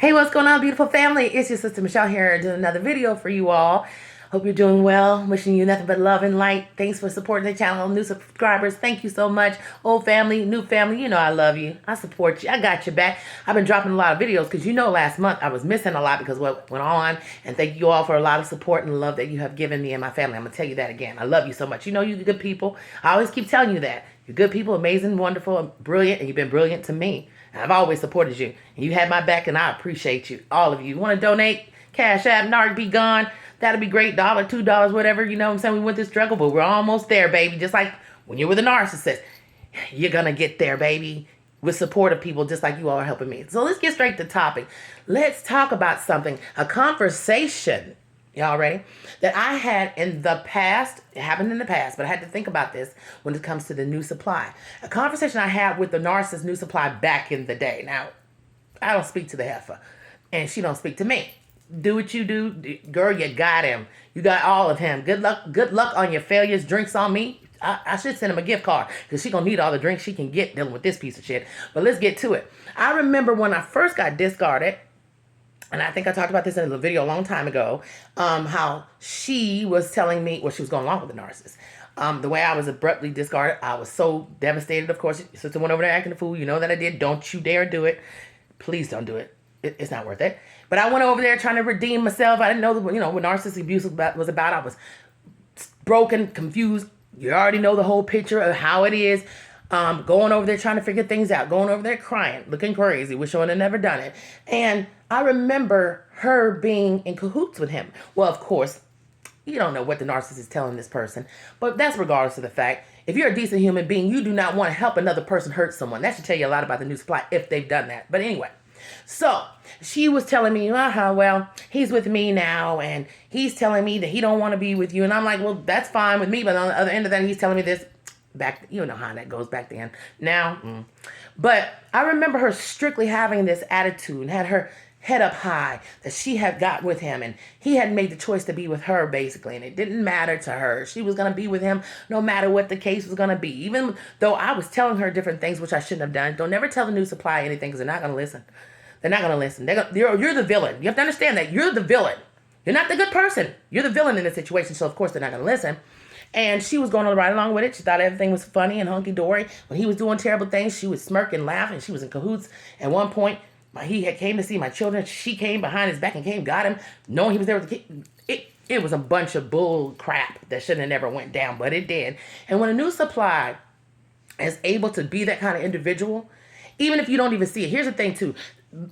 Hey, what's going on, beautiful family? It's your sister Michelle here doing another video for you all. Hope you're doing well. Wishing you nothing but love and light. Thanks for supporting the channel. New subscribers, thank you so much. Old family, new family, you know I love you. I support you. I got your back. I've been dropping a lot of videos because you know last month I was missing a lot because what went on. And thank you all for a lot of support and love that you have given me and my family. I'm going to tell you that again. I love you so much. You know you're good people. I always keep telling you that. You're good people, amazing, wonderful, brilliant, and you've been brilliant to me. And I've always supported you. And you had my back, and I appreciate you, all of you. You want to donate? Cash App, Narc be gone. That'd be great. $1, $2, whatever. You know what I'm saying? We went through struggle, but we're almost there, baby. Just like when you're with a narcissist. You're going to get there, baby, with supportive people just like you all are helping me. So let's get straight to the topic. Let's talk about something, a conversation. Y'all ready? That I had in the past, it happened in the past, but I had to think about this when it comes to the new supply. A conversation I had with the narcissist new supply back in the day. Now, I don't speak to the heifer, and she don't speak to me. Do what you do. Girl, you got him. You got all of him. Good luck on your failures. Drinks on me. I should send him a gift card because she going to need all the drinks she can get dealing with this piece of shit. But let's get to it. I remember when I first got discarded, and I think I talked about this in a video a long time ago, how she was telling me, well, she was going along with the narcissist. The way I was abruptly discarded, I was so devastated. Of course, your sister went over there acting a fool. You know that I did. Don't you dare do it. Please don't do it. It's not worth it. But I went over there trying to redeem myself. I didn't know, what narcissistic abuse was about. I was broken, confused. You already know the whole picture of how it is. Going over there trying to figure things out, going over there crying, looking crazy, wish I would have never done it. And I remember her being in cahoots with him. Well, of course, you don't know what the narcissist is telling this person, but that's regardless of the fact. If you're a decent human being, you do not want to help another person hurt someone. That should tell you a lot about the new supply if they've done that. But anyway, so she was telling me, well, he's with me now, and he's telling me that he don't want to be with you. And I'm like, well, that's fine with me. But on the other end of that, he's telling me this. Back, you know how that goes back then. Now, But I remember her strictly having this attitude and had her head up high that she had got with him, and he had made the choice to be with her, basically, and it didn't matter to her. She was going to be with him no matter what the case was going to be, even though I was telling her different things, which I shouldn't have done. Don't never tell the new supply anything because they're not going to listen. They're not going to listen. You're the villain. You have to understand that. You're the villain. You're not the good person. You're the villain in the situation, so of course they're not going to listen. And she was going right along with it. She thought everything was funny and hunky-dory. When he was doing terrible things, she would smirk and laugh, and she was in cahoots. At one point, he had came to see my children. She came behind his back and got him, knowing he was there with the kid. It was a bunch of bull crap that shouldn't have never went down, but it did. And when a new supply is able to be that kind of individual, even if you don't even see it, here's the thing, too.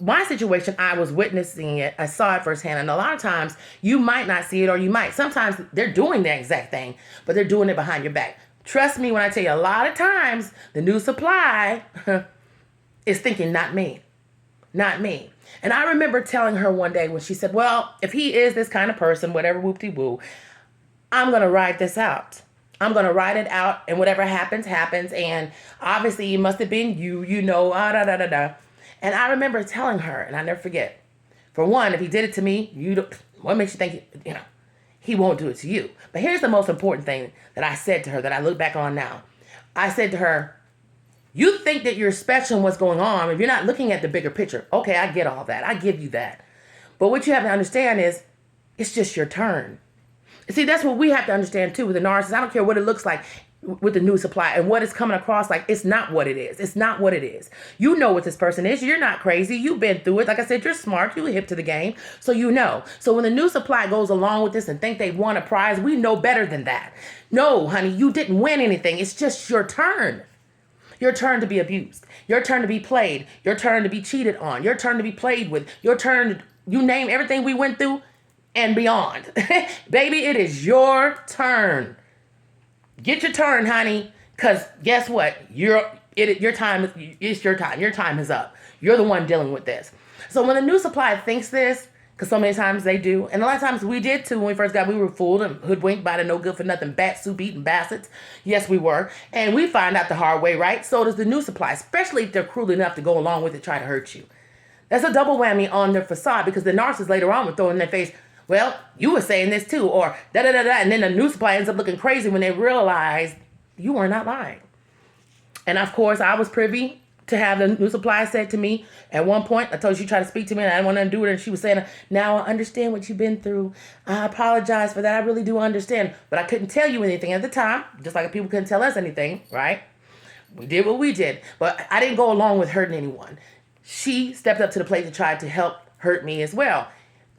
My situation, I was witnessing it. I saw it firsthand. And a lot of times you might not see it, or you might. Sometimes they're doing the exact thing, but they're doing it behind your back. Trust me when I tell you, a lot of times the new supply is thinking, not me, not me. And I remember telling her one day when she said, well, if he is this kind of person, whatever, whoop-de-woo, I'm going to ride this out. I'm going to ride it out, and whatever happens, happens. And obviously it must have been you, da-da-da-da. And I remember telling her, and I never forget, for one, if he did it to me, what makes you think, he won't do it to you? But here's the most important thing that I said to her that I look back on now. I said to her, you think that you're special in what's going on if you're not looking at the bigger picture. Okay, I get all that. I give you that. But what you have to understand is it's just your turn. See, that's what we have to understand, too, with the narcissist. I don't care what it looks like with the new supply and what is coming across like. It's not what it is. It's not what it is. You know what this person is. You're not crazy. You've been through it. Like I said, you're smart. You're hip to the game. So you know. So when the new supply goes along with this and think they won a prize, we know better than that. No, honey, you didn't win anything. It's just your turn. Your turn to be abused. Your turn to be played. Your turn to be cheated on. Your turn to be played with. Your turn, you name everything we went through and beyond. Baby, it is your turn. Get your turn, honey, because guess what? Your time is your time. Your time is up. You're the one dealing with this. So when the new supply thinks this, because so many times they do, and a lot of times we did too when we first got, we were fooled and hoodwinked by the no good for nothing bat soup eating bastards. Yes, we were. And we find out the hard way, right? So does the new supply, especially if they're cruel enough to go along with it, try to hurt you. That's a double whammy on their facade, because the narcissist later on would throw in their face, well, you were saying this too, or da-da-da-da, and then the new supply ends up looking crazy when they realize you were not lying. And of course, I was privy to have the new supply said to me at one point. I told her she tried to speak to me and I didn't want to do it. And she was saying, now I understand what you've been through. I apologize for that. I really do understand. But I couldn't tell you anything at the time, just like people couldn't tell us anything, right? We did what we did. But I didn't go along with hurting anyone. She stepped up to the plate to try to help hurt me as well.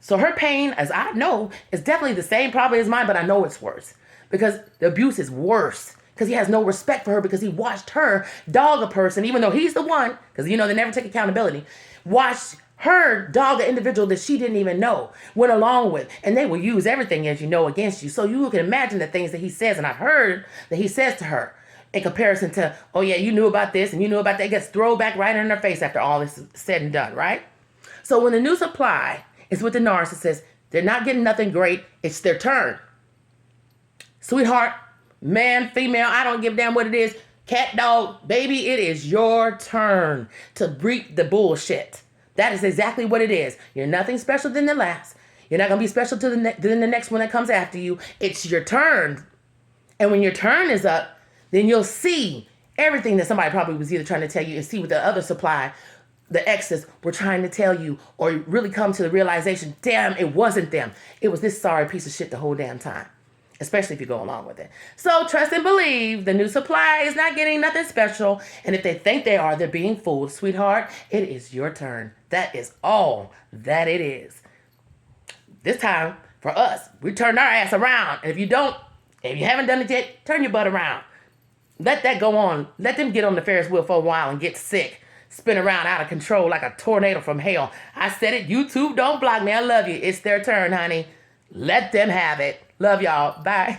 So her pain, as I know, is definitely the same probably as mine, but I know it's worse. Because the abuse is worse. Because he has no respect for her because he watched her dog a person, even though he's the one, because they never take accountability, watched her dog an individual that she didn't even know, went along with, and they will use everything, as you know, against you. So you can imagine the things that he says, and I've heard that he says to her in comparison to, oh yeah, you knew about this and you knew about that. It gets thrown back right in her face after all this is said and done, right? So when the new supply is with the narcissist, they're not getting nothing great. It's their turn. Sweetheart, man, female, I don't give a damn what it is. Cat, dog, baby, it is your turn to reap the bullshit. That is exactly what it is. You're nothing special than the last. You're not going to be special than the next one that comes after you. It's your turn. And when your turn is up, then you'll see everything that somebody probably was either trying to tell you and see what the other supply, the exes, were trying to tell you, or really come to the realization, damn, it wasn't them. It was this sorry piece of shit the whole damn time. Especially if you go along with it. So trust and believe the new supply is not getting nothing special. And if they think they are, they're being fooled. Sweetheart, it is your turn. That is all that it is. This time, for us, we turned our ass around. And if you haven't done it yet, turn your butt around. Let that go on. Let them get on the Ferris wheel for a while and get sick. Spin around out of control like a tornado from hell. I said it. YouTube, don't block me. I love you. It's their turn, honey. Let them have it. Love y'all. Bye.